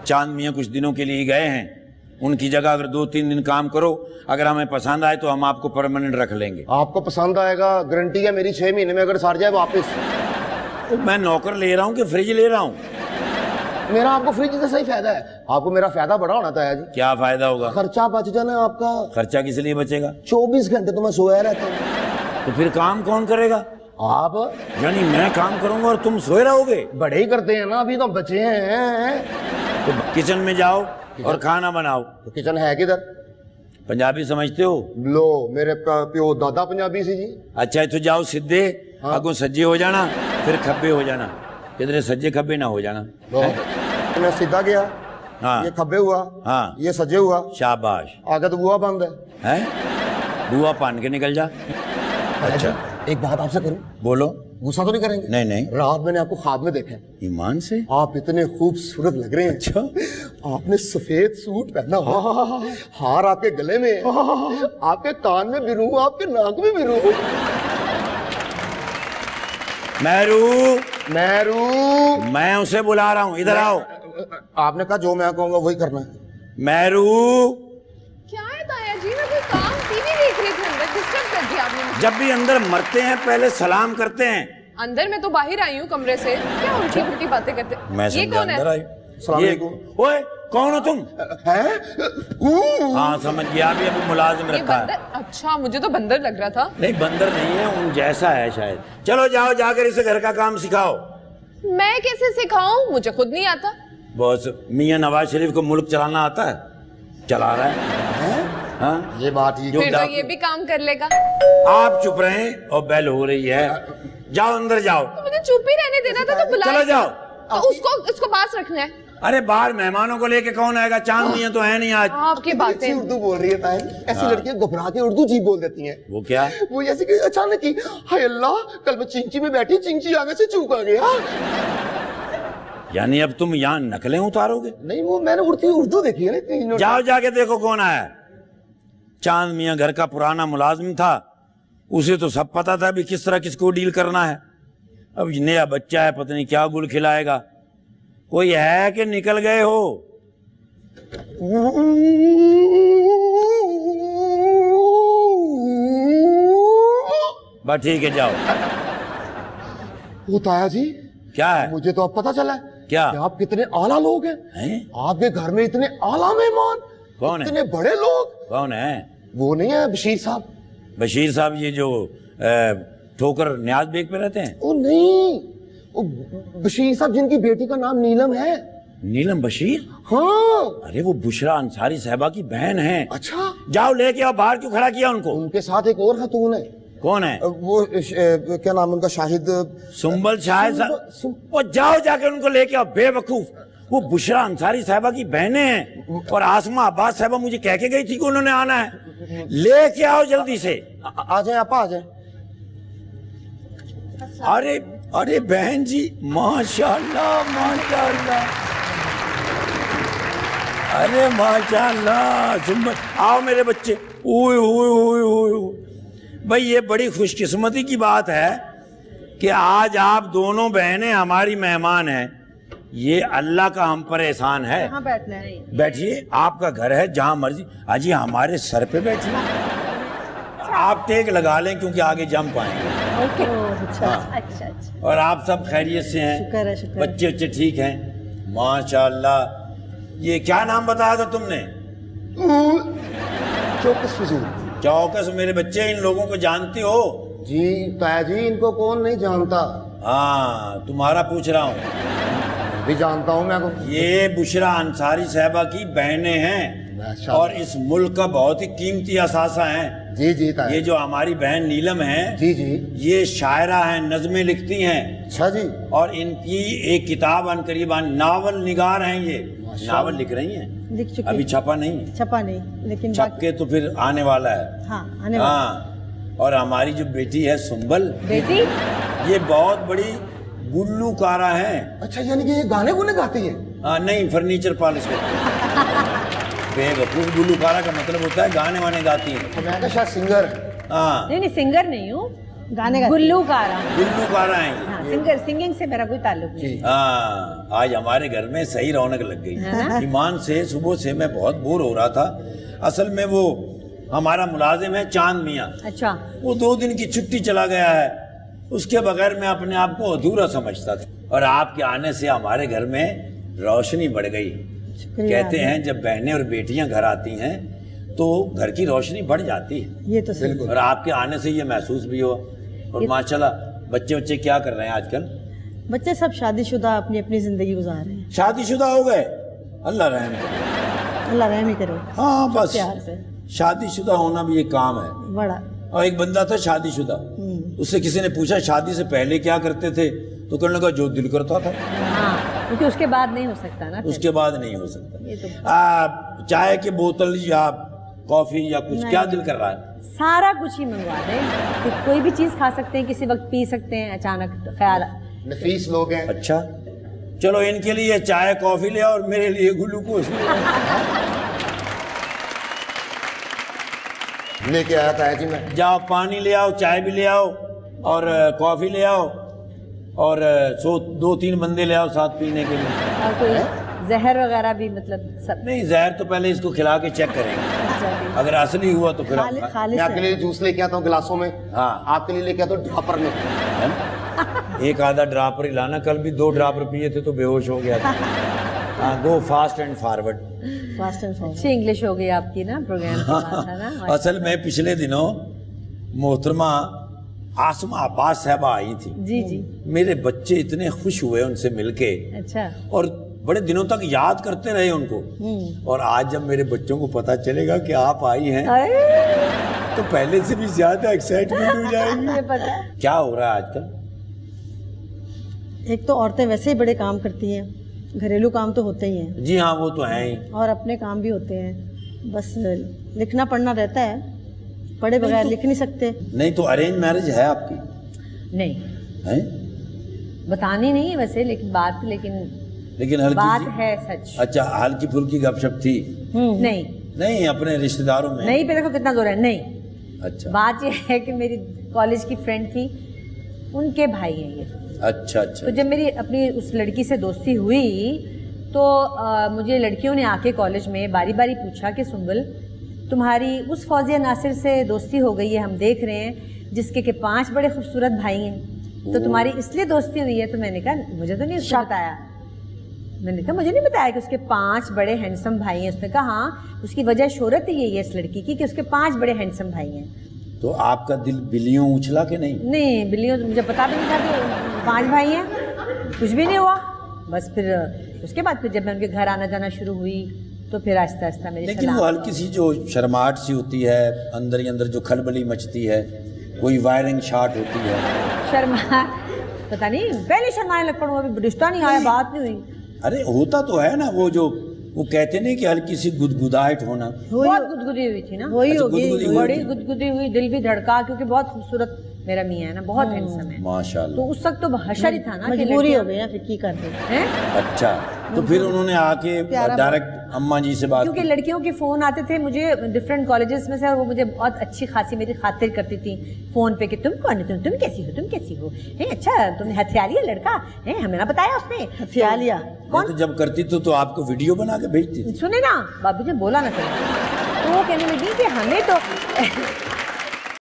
चांद मियाँ कुछ दिनों के लिए गए हैं, उनकी जगह अगर 2-3 दिन काम करो, अगर हमें पसंद आए तो हम आपको परमानेंट रख लेंगे। आपको पसंद आएगा? गारंटी है मेरी 6 महीने में अगर सर जाए वापस। तो मैं नौकर ले रहा हूँ कि फ्रिज ले रहा हूँ? मेरा आपको फ्रिज का सही फायदा है, आपको मेरा फायदा बड़ा होना था जी। क्या फायदा होगा? खर्चा बच जाना आपका। खर्चा किस लिए बचेगा? 24 घंटे तो मैं सोया रहता हूँ। तो फिर काम कौन करेगा? आप। यानी मैं काम करूंगा और तुम सोए रहोगे? बड़े ही करते हैं ना, अभी तो बच्चे हैं। तो किचन में जाओ और खाना बनाओ। तो किचन है किधर? पंजाबी समझते हो? लो मेरे प्यो दादा पंजाबी सी जी। अच्छा तो जाओ सीधे, हाँ। अगो सज्जे हो जाना, फिर खब्बे हो जाना, किधरे सज्जे खब्बे ना हो जाना। तो मैं सीधा गया, हाँ। ये खब्बे हुआ, हाँ। ये सज्जे हुआ, शाबाश। आगे तो बुआ बंद है? बुआ पान के निकल जा। अच्छा एक बात आपसे करूं? बोलो। गुस्सा तो नहीं करेंगे? नहीं नहीं। रात मैंने आपको ख्वाब में देखा है। ईमान से? आप इतने खूबसूरत लग रहे हैं। अच्छा। आपने सफेद सूट पहना हुआ, हार आपके गले में, आपके कान में बिरू, आपके नाक में बिरू। मेहरू, मेहरू, मैं उसे बुला रहा हूँ, इधर आओ। आपने कहा जो मैं कहूँगा वही करना है। मेहरू। क्या है ताया जी, मैं कोई काम टीवी देख रही थी, अंदर डिस्टर्ब कर दिया आपने। जब भी अंदर मरते हैं पहले सलाम करते हैं। अंदर मैं तो बाहर आई हूँ कमरे से, क्या उल्टी पुल्टी बातें करते? मैं ये कौन है? ये ओए कौन हो तुम? हाँ समझ गया, अभी मुलाजिम रखा है। अच्छा मुझे तो बंदर लग रहा था। नहीं बंदर नहीं है, उन जैसा है शायद। चलो जाओ जाकर इसे घर का काम सिखाओ। मैं कैसे सिखाऊं, मुझे खुद नहीं आता। बॉस मियां नवाज शरीफ को मुल्क चलाना आता है, चला रहा है? हाँ ये बात ही। फिर तो ये भी काम कर लेगा। आप चुप रहें और बेल हो रही है, जाओ अंदर जाओ। तो मुझे चुप ही रहने देना था तो बुला। चलो जाओ। तो उसको पास रखना है। अरे बाहर मेहमानों को लेके कौन आएगा? चांद मियां तो है नहीं आज। आपकी बातें उर्दू बोल रही है ताई, ऐसी लड़कियां घबरा के उर्दू जी बोल देती हैं। वो क्या? वो जैसे कि अचानक ही हाय अल्लाह, कल मैं चिंची में बैठी, चिंची आगे से चूक आ गया। यानी अब तुम यहाँ नकलें उतारोगे? नहीं वो मैंने उर्दू देखी है ना। जाओ जाके देखो कौन आया। चांद मियां घर का पुराना मुलाजिम था, उसे तो सब पता था भी किस तरह किसको डील करना है। अब नया बच्चा है, पता नहीं क्या गुल खिलाएगा। कोई है कि निकल गए हो? बस ठीक है जाओ। वो ताया जी क्या है? मुझे तो अब पता चला है क्या कि आप कितने आला लोग हैं। आपके घर में इतने आला मेहमान। कौन है? इतने बड़े लोग। कौन है? वो नहीं है बशीर साहब? बशीर साहब ये जो ठोकर न्याज बेग पे रहते हैं? वो नहीं, वो बशीर साहब जिनकी बेटी का नाम नीलम है। नीलम बशीर? हाँ। अरे वो बुशरा अंसारी साहबा की बहन है। अच्छा जाओ लेके आओ। बाहर क्यों खड़ा किया उनको? उनके साथ एक और खातून है। कौन है? वो क्या नाम उनका? शाहिद सुंबल शाहिद। वो जाओ जाके उनको लेके आओ। बेवकूफ, वो बुशरा अंसारी साहबा की बहनें हैं और आसमा अब्बास साहबा मुझे कह के गई थी कि उन्होंने आना है। लेके आओ जल्दी से। आ जाए आप, आ जाए। अरे अरे बहन जी माशाल्लाह माशाल्लाह, अरे माशाल्लाह। आओ मेरे बच्चे। ओए ओए ओए ओए भाई, ये बड़ी खुशकिस्मती की बात है कि आज आप दोनों बहनें हमारी मेहमान हैं। ये अल्लाह का हम पर एहसान है। कहाँ बैठना है? बैठिए, आपका घर है, जहां मर्जी। अजी हमारे सर पे बैठिए। आप टेक लगा लें क्योंकि आगे जम पाएंगे। अच्छा हाँ। अच्छा। और आप सब खैरियत से हैं? शुक्र है, शुक्र। बच्चे बच्चे ठीक हैं माशाल्लाह। ये क्या नाम बताया था तुमने? चौकस फजूल। चौकस मेरे बच्चे, इन लोगों को जानते हो? जी ताया जी, इनको कौन नहीं जानता। हाँ तुम्हारा पूछ रहा हूँ। भी जानता हूँ मैं को। ये बुशरा अंसारी साहबा की बहनें हैं और इस मुल्क का बहुत ही कीमती असासा हैं। जी जी ताया। ये जो हमारी बहन नीलम है, जी जी, ये शायरा हैं, नज़में लिखती हैं। अच्छा जी। और इनकी एक किताब अनकरीबान नावल निगार हैं। ये नावल लिख रही हैं। लिख चुकी। अभी छपा नहीं? छपा नहीं, लेकिन छप के तो फिर आने वाला है। हाँ आने वाला। हाँ, और हमारी जो बेटी है सुंबल, बेटी, ये बहुत बड़ी गुल्लूकारा है। अच्छा, यानी कि ये गाने गुने गाती है? हाँ नहीं, फर्नीचर पॉलिश बेवकूफ, गुल्लूकारा का मतलब होता है गाने वाने गाती है। तो मैं तो शायद सिंगर। हाँ नहीं सिंगर नहीं हूँ, गाने का गुल्लूकारा। गुल्लूकारा हैं। हाँ, सिंगर, सिंगिंग से मेरा कोई ताल्लुक नहीं। हाँ, आज हमारे घर में सही रौनक लग गई। ईमान से सुबह से मैं बहुत बोर हो रहा था। असल में वो हमारा मुलाजिम है चांद मियाँ। अच्छा। वो 2 दिन की छुट्टी चला गया है, उसके बगैर मैं अपने आप को अधूरा समझता था। और आपके आने से हमारे घर में रोशनी बढ़ गई। कहते हैं जब बहनें और बेटियां घर आती हैं तो घर की रोशनी बढ़ जाती है। ये तो बिल्कुल। और आपके आने से ये महसूस भी हुआ। और माशाल्लाह बच्चे क्या कर रहे हैं आजकल? बच्चे सब शादीशुदा अपनी अपनी जिंदगी गुजार रहे हैं। शादीशुदा हो गए? अल्लाह रहम करे। अल्लाह रहम ही करे। हाँ बस प्यार से। शादीशुदा होना भी एक काम है बड़ा। और एक बंदा था शादीशुदा, उससे किसी ने पूछा शादी से पहले क्या करते थे, तो कहने लगा जो दिल करता था। हाँ, क्योंकि उसके बाद नहीं हो सकता ना। उसके बाद नहीं हो सकता। ये तो चाय की बोतल या कॉफी या कुछ क्या दिल कर रहा है? सारा कुछ ही मंगवा दें कि कोई भी चीज खा सकते हैं, किसी वक्त पी सकते हैं, अचानक ख्याल। नफीस लोग हैं। अच्छा चलो, इनके लिए चाय कॉफी ले आओ और मेरे लिए ग्लूकोज लेके आया था जी मैं। जाओ पानी ले आओ, चाय भी ले आओ और कॉफी ले आओ और 2-3 बंदे ले आओ साथ पीने के लिए। और कोई जहर वगैरह भी, मतलब सब? नहीं, जहर तो पहले इसको खिला के चेक करेंगे, अगर असली हुआ तो फिर मैं आपके लिए जूस लेके आता हूँ गिलासों में। हाँ, आपके लिए लेके आता हूँ ड्रॉपर में। एक आधा ड्रॉपर ही लाना, कल भी 2 ड्रॉपर पिए थे तो बेहोश हो गया था। हाँ, गो fast and forward. Fast and forward. अच्छी इंग्लिश हो गई आपकी ना, प्रोग्राम के बाद है ना। असल में पिछले दिनों मोहतरमा आसमा अब्बास साहबा आई थी। जी जी। मेरे बच्चे इतने खुश हुए उनसे मिलके। अच्छा। और बड़े दिनों तक याद करते रहे उनको। और आज जब मेरे बच्चों को पता चलेगा कि आप आई हैं तो पहले से भी ज्यादा एक्साइटमेंट हो जाएगी। मुझे पता है। क्या हो रहा है आजकल? एक तो औरतें वैसे ही बड़े काम करती हैं, घरेलू काम तो होते ही हैं। जी हाँ, वो तो है ही। और अपने काम भी होते हैं, बस लिखना पढ़ना रहता है, पढ़े बगैर लिख नहीं सकते। नहीं तो अरेंज मैरिज है आपकी? नहीं है? बतानी नहीं है वैसे, लेकिन बात लेकिन बात है सच। अच्छा, हल्की फुल्की गपशप थी? नहीं नहीं, अपने रिश्तेदारों में? नहीं, पे देखो कितना जोर है। नहीं। अच्छा। बात ये है कि मेरी कॉलेज की फ्रेंड थी, उनके भाई हैं ये। अच्छा अच्छा। तो जब मेरी अपनी उस लड़की से दोस्ती हुई तो मुझे लड़कियों ने आके कॉलेज में बारी बारी पूछा कि सुंबल, तुम्हारी उस फौजिया नासिर से दोस्ती हो गई है, हम देख रहे हैं, जिसके के 5 बड़े खूबसूरत भाई हैं, तो तुम्हारी इसलिए दोस्ती हुई है? तो मैंने कहा मुझे तो नहीं उसने बताया। मैंने कहा मुझे नहीं बताया कि उसके 5 बड़े हैंडसम भाई हैं। उसने कहा हाँ, उसकी वजह शोहरत ही यही है इस लड़की की कि उसके 5 बड़े हैंडसम भाई हैं। तो आपका दिल बिल्लियों उछला के नहीं? नहीं, बिल्लियों मुझे पता भी नहीं था कि 5 भाई हैं, कुछ भी नहीं हुआ। बस फिर उसके बाद फिर जब मैं उनके घर आना जाना शुरू हुई तो फिर आहिस्ता आहिस्ता मेरी लेकिन वो हल्की सी जो शर्माहट सी होती है, अंदर ही अंदर जो खलबली मचती है, कोई वायरिंग शॉट होती है। शर्मा पता नहीं, पहले शर्माने लग पड़ूँ, अभी रिश्ता नहीं आया, बात नहीं हुई। अरे होता तो है ना, वो कहते नहीं कि हल्की सी गुदगुदाहट होना। बहुत गुदगुदी हुई थी ना। वही होगी, बड़ी गुदगुदी हुई, दिल भी धड़का, क्योंकि बहुत खूबसूरत मेरा मियाँ है ना, बहुत हैंडसम है माशाल्लाह। तो उस वक्त तो हशर ही था ना, मजबूरी हो गई फिर की करते हैं। अच्छा, तो फिर उन्होंने आके डायरेक्ट अम्मा जी से बात क्योंकि लड़कियों के फोन आते थे मुझे डिफरेंट कॉलेजेस में से, और वो मुझे बहुत अच्छी खासी मेरी खातिर करती थी फोन पे कि तुम कौन है, तुम कैसी हो, तुम कैसी हो, है अच्छा तुमने हथियालिया लड़का है, हमें ना बताया उसने हथियालिया। कौन? तो जब करती तो आपको वीडियो बना के भेजती थी। सुने ना, बाबू जी बोला ना तो वो कहने लगी कि हमें तो